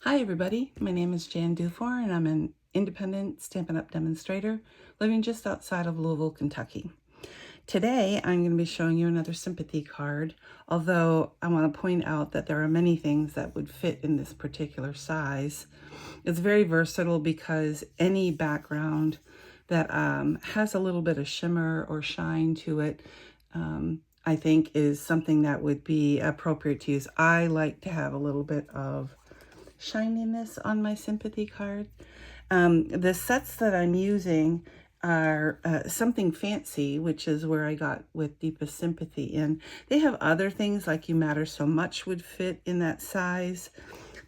Hi everybody, my name is Jan Dufour and I'm an independent Stampin' Up! Demonstrator living just outside of Louisville, Kentucky. Today I'm going to be showing you another Sympathy card, although I want to point out that there are many things that would fit in this particular size. It's very versatile because any background that has a little bit of shimmer or shine to it I think is something that would be appropriate to use. I like to have a little bit of shininess on my Sympathy card. The sets that I'm using are Something Fancy, which is where I got with Deepest Sympathy, and they have other things like You Matter So Much would fit in that size.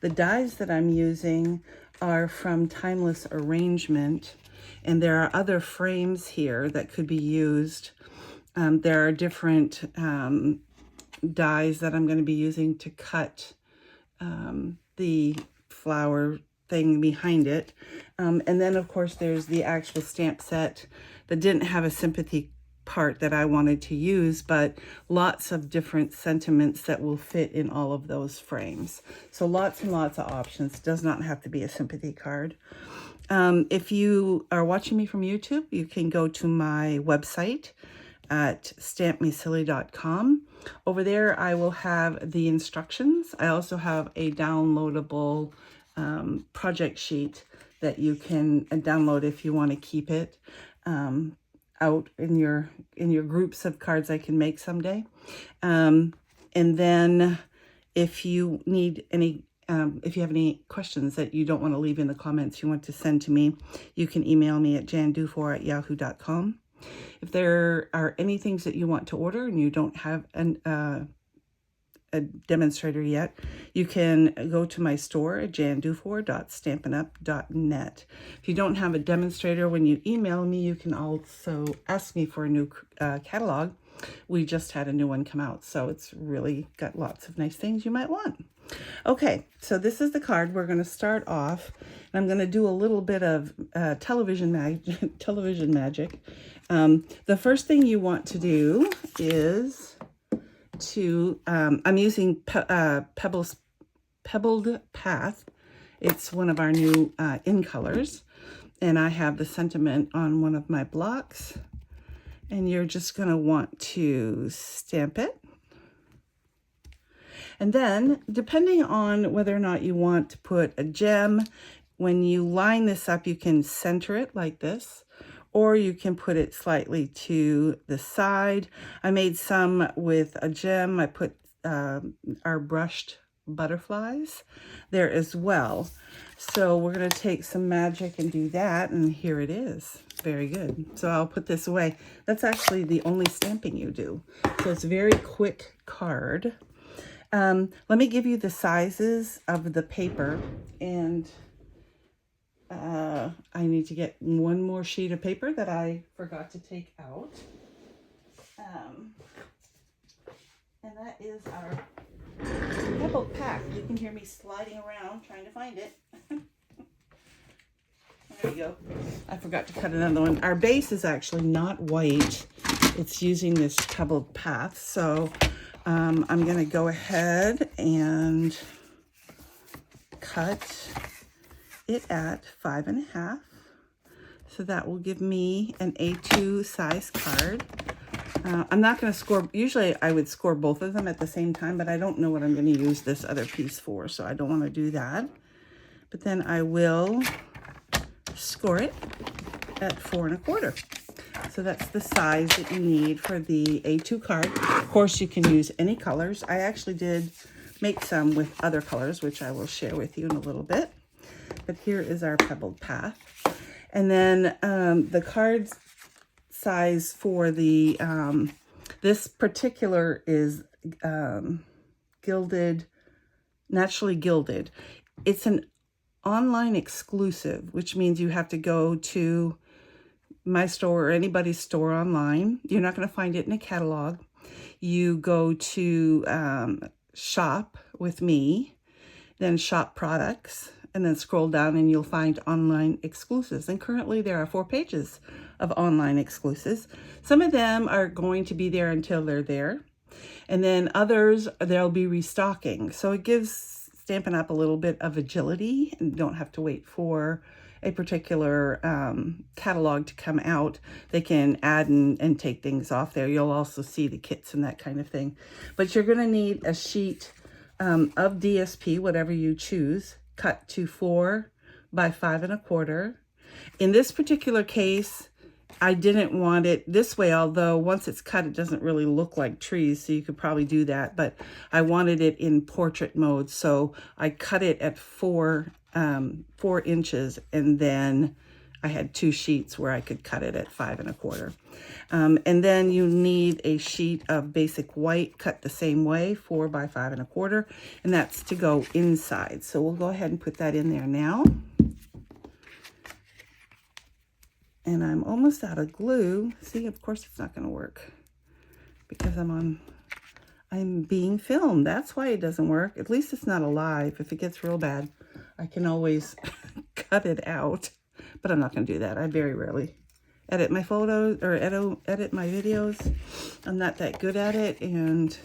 The dies that I'm using are from Timeless Arrangement, and there are other frames here that could be used. There are different dies that I'm going to be using to cut the flower thing behind it. And then of course there's the actual stamp set that didn't have a Sympathy part that I wanted to use, but lots of different sentiments that will fit in all of those frames. So lots and lots of options. It does not have to be a Sympathy card. If you are watching me from YouTube, you can go to my website at stampmesilly.com. Over there, I will have the instructions. I also have a downloadable project sheet that you can download if you want to keep it out in your groups of cards I can make someday. And then if you need any if you have any questions that you don't want to leave in the comments you want to send to me, you can email me at jandufour@yahoo.com. If there are any things that you want to order and you don't have a demonstrator yet, you can go to my store at jandufour.stampinup.net. If you don't have a demonstrator, when you email me, you can also ask me for a new catalog. We just had a new one come out, so it's really got lots of nice things you might want. Okay, so this is the card. We're going to start off, and I'm going to do a little bit of television magic. The first thing you want to do is to, I'm using Pebbled Path. It's one of our new in colors, and I have the sentiment on one of my blocks, and you're just going to want to stamp it. And then, depending on whether or not you want to put a gem, when you line this up, you can center it like this, or you can put it slightly to the side. I made some with a gem. I put our brushed butterflies there as well. So we're going to take some magic and do that, and here it is. Very good. So I'll put this away. That's actually the only stamping you do. So it's a very quick card. Let me give you the sizes of the paper, and I need to get one more sheet of paper that I forgot to take out. And that is our Pebbled Path. You can hear me sliding around trying to find it. There you go. I forgot to cut another one. Our base is actually not white. It's using this Pebbled Path. So I'm going to go ahead and cut it at 5.5. So that will give me an A2 size card. I'm not going to score. Usually I would score both of them at the same time, but I don't know what I'm going to use this other piece for, so I don't want to do that. But then I will score it at 4.25. So that's the size that you need for the A2 card. Of course, you can use any colors. I actually did make some with other colors, which I will share with you in a little bit. But here is our Pebbled Path. And then the card size for the, this particular is gilded, Naturally Gilded. It's an online exclusive, which means you have to go to my store or anybody's store online. You're not going to find it in a catalog. You go to shop with me, then shop products, and then scroll down and you'll find online exclusives. And currently there are 4 pages of online exclusives. Some of them are going to be there until they're there. And then others, they'll be restocking. So it gives Stampin' Up! A little bit of agility and don't have to wait for a particular catalog to come out. They can add and take things off there. You'll also see the kits and that kind of thing. But you're going to need a sheet of DSP, whatever you choose, cut to 4 by 5 1/4. In this particular case, I didn't want it this way, although once it's cut, it doesn't really look like trees, so you could probably do that. But I wanted it in portrait mode, so I cut it at 4 inches, and then I had 2 sheets where I could cut it at 5 1/4. And then you need a sheet of basic white cut the same way, 4 by 5 1/4, and that's to go inside. So we'll go ahead and put that in there now. And I'm almost out of glue. See, of course it's not going to work because I'm being filmed. That's why it doesn't work. At least it's not alive. If it gets real bad, I can always cut it out. But I'm not going to do that. I very rarely edit my photos or edit my videos. I'm not that good at it. And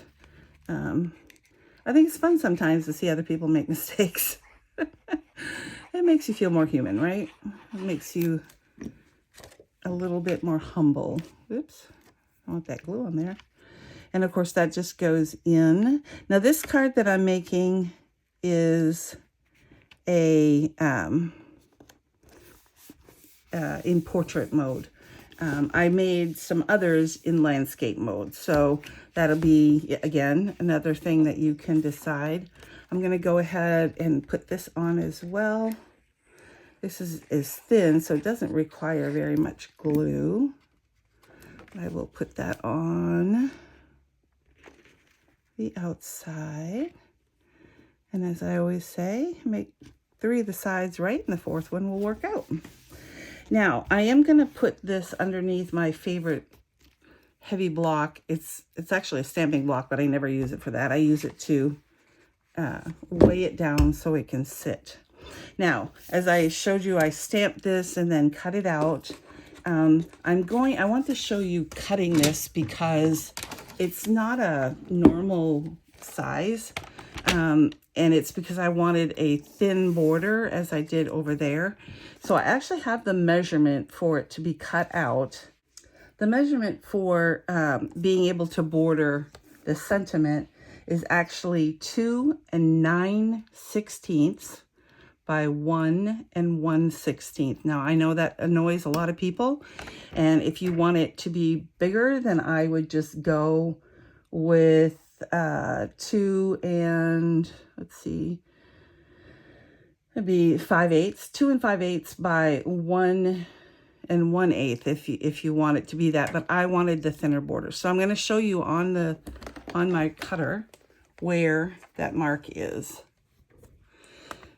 I think it's fun sometimes to see other people make mistakes. It makes you feel more human, right? It makes you a little bit more humble. Oops, I want that glue on there. And of course that just goes in. Now this card that I'm making is a in portrait mode. I made some others in landscape mode, so that'll be again another thing that you can decide. I'm going to go ahead and put this on as well. This is thin, so it doesn't require very much glue. I will put that on the outside. And as I always say, make 3 of the sides right, and the 4th one will work out. Now, I am going to put this underneath my favorite heavy block. It's actually a stamping block, but I never use it for that. I use it to weigh it down so it can sit. Now, as I showed you, I stamped this and then cut it out. I want to show you cutting this because it's not a normal size. And it's because I wanted a thin border as I did over there. So I actually have the measurement for it to be cut out. The measurement for being able to border the sentiment is actually 2 9/16 by 1 1/16. Now, I know that annoys a lot of people, and if you want it to be bigger, then I would just go with 2 and, let's see, it'd be 5/8, 2 5/8 by 1 1/8 if you want it to be that, but I wanted the thinner border. So I'm going to show you on my cutter where that mark is.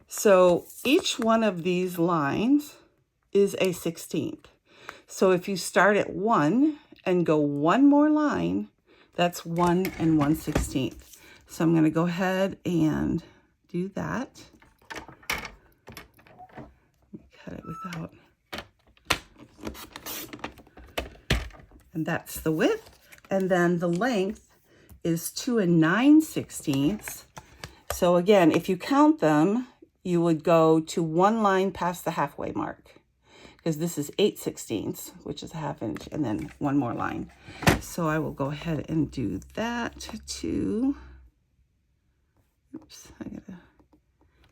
So each one of these lines is a 16th. So if you start at 1 and go 1 more line, that's 1 1/16. So I'm going to go ahead and do that. Cut it without. And that's the width. And then the length is 2 9/16. So again, if you count them, you would go to 1 line past the halfway mark, because this is 8/16, which is a 1/2 inch, and then 1 more line. So I will go ahead and do that too. Oops, I gotta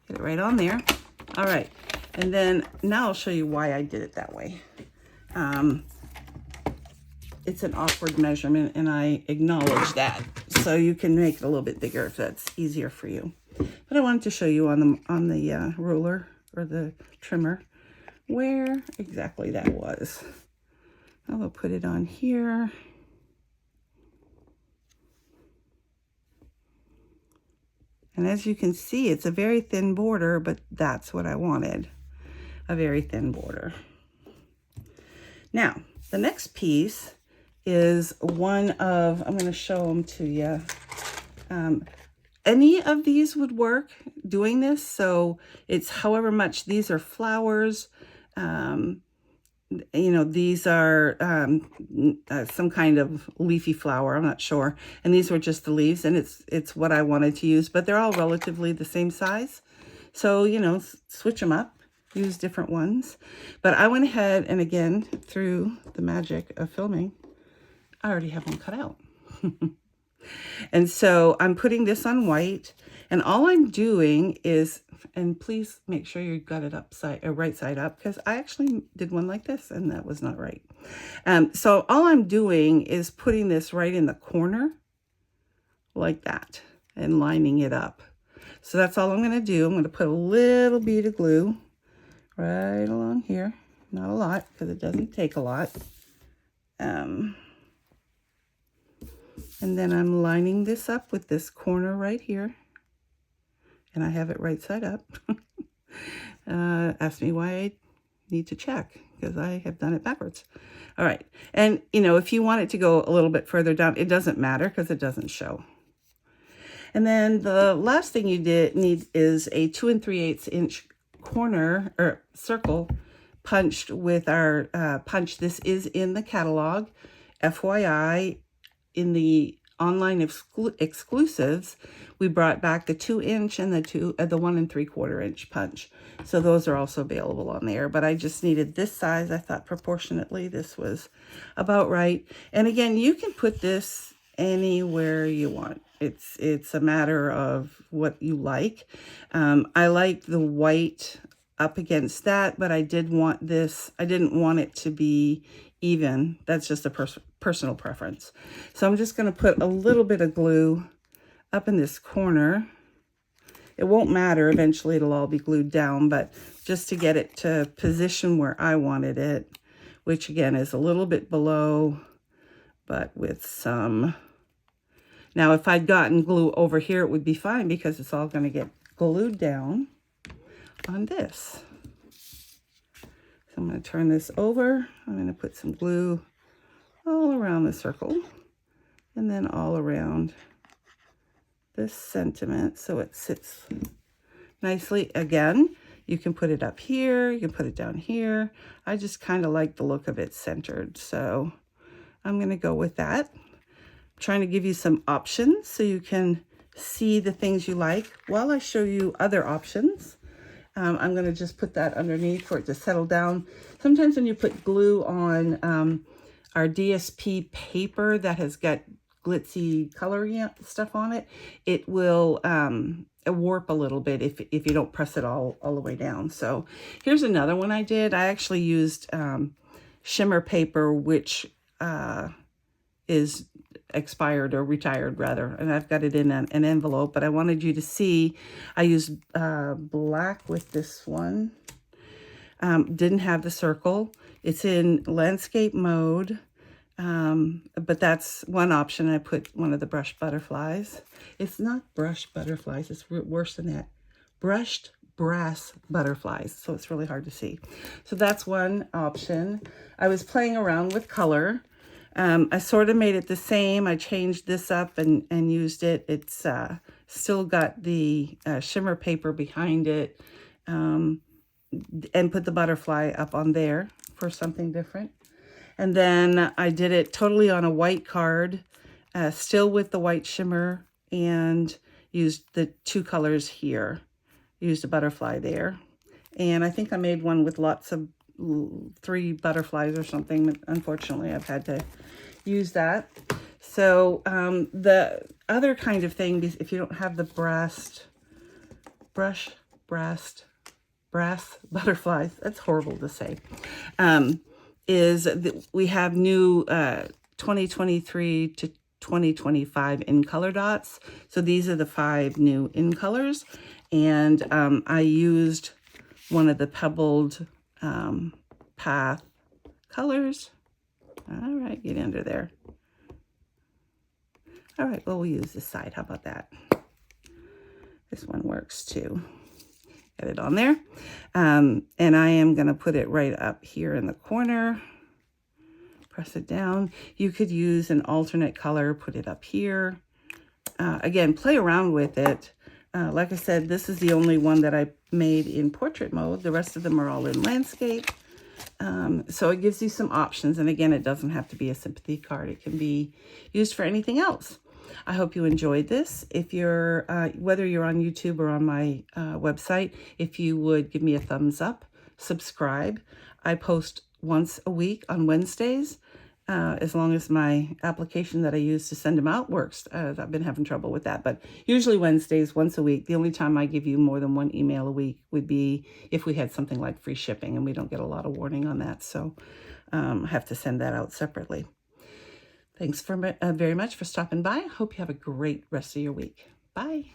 get it right on there. All right, and then now I'll show you why I did it that way. It's an awkward measurement, and I acknowledge that. So you can make it a little bit bigger if that's easier for you. But I wanted to show you on the ruler or the trimmer where exactly that was. I will put it on here. And as you can see, it's a very thin border, but that's what I wanted, a very thin border. Now, the next piece is one of, I'm going to show them to you. Any of these would work doing this. So it's however much, these are flowers. you know, these are some kind of leafy flower, I'm not sure. And these were just the leaves, and it's what I wanted to use, but they're all relatively the same size. So, you know, switch them up, use different ones. But I went ahead and again, through the magic of filming, I already have one cut out. And so I'm putting this on white, and all I'm doing is, and please make sure you got it right side up, because I actually did one like this and that was not right. So all I'm doing is putting this right in the corner like that and lining it up. So that's all I'm going to do. I'm going to put a little bead of glue right along here. Not a lot, because it doesn't take a lot. And then I'm lining this up with this corner right here. And I have it right side up. Ask me why I need to check, because I have done it backwards. All right. And, you know, if you want it to go a little bit further down, it doesn't matter because it doesn't show. And then the last thing you need is a 2 3/8 inch corner or circle punched with our punch. This is in the catalog. FYI, in the online exclusives, we brought back the 2 inch and the 1 3/4 inch punch. So those are also available on there, but I just needed this size. I thought proportionately this was about right. And again, you can put this anywhere you want. It's a matter of what you like. I like the white up against that, but I didn't want it to be even. That's just a personal preference. So I'm just going to put a little bit of glue up in this corner. It won't matter. Eventually it'll all be glued down, but just to get it to position where I wanted it, which again is a little bit below, but with some. Now, if I'd gotten glue over here, it would be fine because it's all going to get glued down on this. So I'm going to turn this over. I'm going to put some glue all around the circle and then all around this sentiment so it sits nicely. Again, you can put it up here, you can put it down here. I just kind of like the look of it centered, so I'm going to go with that. I'm trying to give you some options so you can see the things you like while I show you other options. I'm going to just put that underneath for it to settle down. Sometimes when you put glue on our DSP paper that has got glitzy coloring stuff on it, it will warp a little bit if you don't press it all the way down. So here's another one I did. I actually used shimmer paper, which is expired or retired rather, and I've got it in an envelope, but I wanted you to see I used black with this one. Didn't have the circle. It's in landscape mode, but that's one option. I put one of the brushed butterflies. It's not brushed butterflies, it's worse than that. Brushed brass butterflies, so it's really hard to see. So that's one option. I was playing around with color. I sort of made it the same. I changed this up and used it. It's still got the shimmer paper behind it, and put the butterfly up on there for something different. And then I did it totally on a white card, still with the white shimmer, and used the 2 colors here. Used a butterfly there. And I think I made one with lots of 3 butterflies or something. Unfortunately, I've had to use that. So the other kind of thing, if you don't have the brass butterflies, that's horrible to say, is that we have new 2023 to 2025 in color dots. So these are the 5 new in colors. And I used one of the Pebbled Path colors. All right, get under there. All right, well, we'll use this side. How about that? This one works too. Get it on there. And I am going to put it right up here in the corner. Press it down. You could use an alternate color, put it up here. Again, play around with it. Like I said, this is the only one that I made in portrait mode. The rest of them are all in landscape. So it gives you some options. And again, it doesn't have to be a sympathy card. It can be used for anything else. I hope you enjoyed this. If you're, whether you're on YouTube or on my website, if you would give me a thumbs up, subscribe. I post once a week on Wednesdays, as long as my application that I use to send them out works. I've been having trouble with that, but usually Wednesdays, once a week. The only time I give you more than one email a week would be if we had something like free shipping, and we don't get a lot of warning on that, so I have to send that out separately. Thanks very much for stopping by. Hope you have a great rest of your week. Bye.